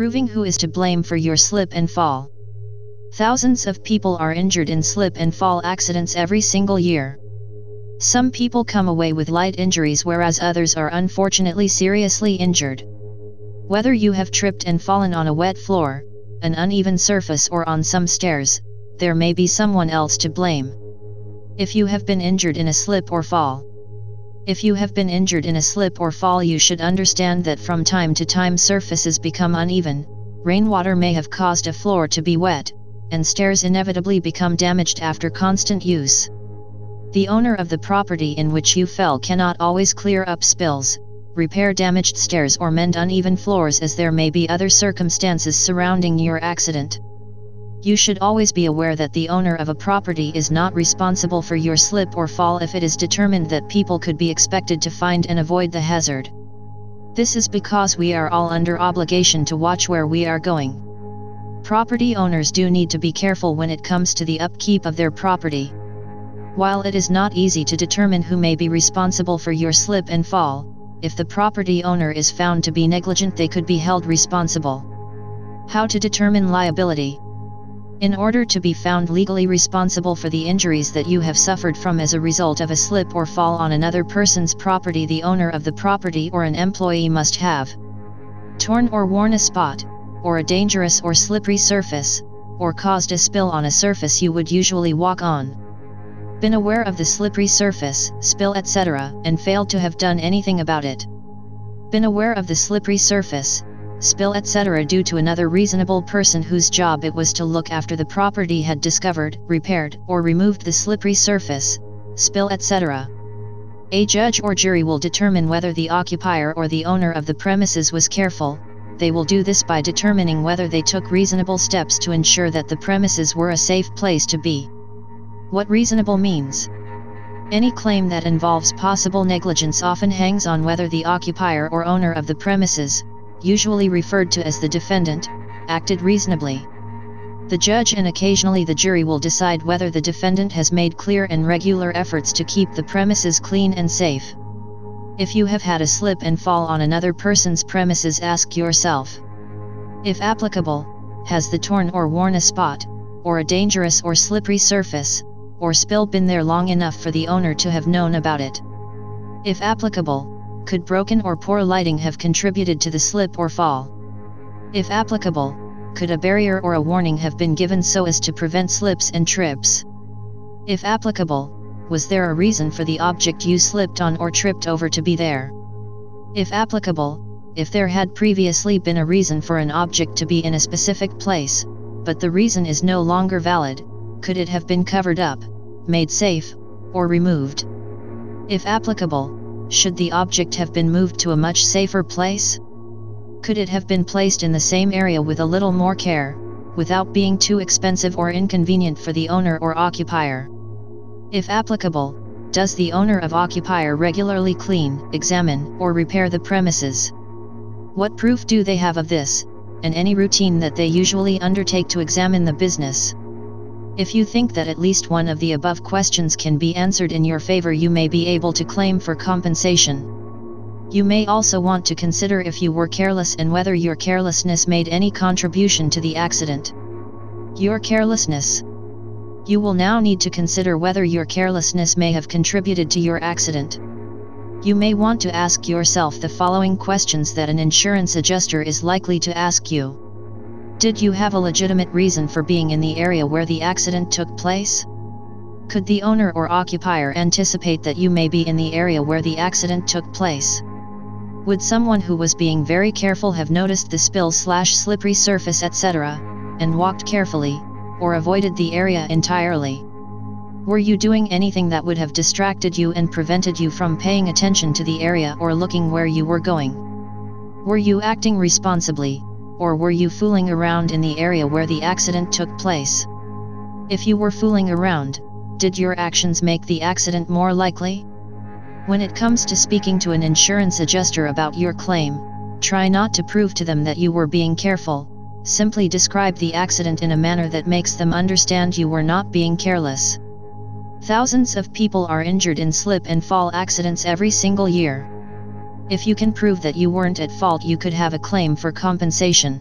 Proving who is to blame for your slip and fall. Thousands of people are injured in slip and fall accidents every single year. Some people come away with light injuries whereas others are unfortunately seriously injured. Whether you have tripped and fallen on a wet floor, an uneven surface or on some stairs, there may be someone else to blame. If you have been injured in a slip or fall. If you have been injured in a slip or fall, you should understand that from time to time surfaces become uneven, rainwater may have caused a floor to be wet, and stairs inevitably become damaged after constant use. The owner of the property in which you fell cannot always clear up spills, repair damaged stairs or mend uneven floors, as there may be other circumstances surrounding your accident. You should always be aware that the owner of a property is not responsible for your slip or fall if it is determined that people could be expected to find and avoid the hazard. This is because we are all under obligation to watch where we are going. Property owners do need to be careful when it comes to the upkeep of their property. While it is not easy to determine who may be responsible for your slip and fall, if the property owner is found to be negligent, they could be held responsible. How to determine liability? In order to be found legally responsible for the injuries that you have suffered from as a result of a slip or fall on another person's property, the owner of the property or an employee must have torn or worn a spot, or a dangerous or slippery surface, or caused a spill on a surface you would usually walk on. Been aware of the slippery surface, spill, etc., and failed to have done anything about it. Been aware of the slippery surface, spill, etc. due to another reasonable person whose job it was to look after the property had discovered, repaired, or removed the slippery surface, spill, etc. A judge or jury will determine whether the occupier or the owner of the premises was careful. They will do this by determining whether they took reasonable steps to ensure that the premises were a safe place to be. What reasonable means? Any claim that involves possible negligence often hangs on whether the occupier or owner of the premises, usually referred to as the defendant, acted reasonably. The judge and occasionally the jury will decide whether the defendant has made clear and regular efforts to keep the premises clean and safe. If you have had a slip and fall on another person's premises, ask yourself, if applicable, has the torn or worn a spot, or a dangerous or slippery surface, or spill been there long enough for the owner to have known about it? If applicable, could broken or poor lighting have contributed to the slip or fall? If applicable, could a barrier or a warning have been given so as to prevent slips and trips? If applicable, was there a reason for the object you slipped on or tripped over to be there? If applicable, if there had previously been a reason for an object to be in a specific place, but the reason is no longer valid, could it have been covered up, made safe, or removed? If applicable, should the object have been moved to a much safer place? Could it have been placed in the same area with a little more care, without being too expensive or inconvenient for the owner or occupier? If applicable, does the owner of occupier regularly clean, examine, or repair the premises? What proof do they have of this, and any routine that they usually undertake to examine the business? If you think that at least one of the above questions can be answered in your favor, you may be able to claim for compensation. You may also want to consider if you were careless and whether your carelessness made any contribution to the accident. Your carelessness. You will now need to consider whether your carelessness may have contributed to your accident. You may want to ask yourself the following questions that an insurance adjuster is likely to ask you. Did you have a legitimate reason for being in the area where the accident took place? Could the owner or occupier anticipate that you may be in the area where the accident took place? Would someone who was being very careful have noticed the spill/slippery surface, etc., and walked carefully, or avoided the area entirely? Were you doing anything that would have distracted you and prevented you from paying attention to the area or looking where you were going? Were you acting responsibly, or were you fooling around in the area where the accident took place? If you were fooling around, did your actions make the accident more likely? When it comes to speaking to an insurance adjuster about your claim, try not to prove to them that you were being careful. Simply describe the accident in a manner that makes them understand you were not being careless. Thousands of people are injured in slip and fall accidents every single year. If you can prove that you weren't at fault, you could have a claim for compensation.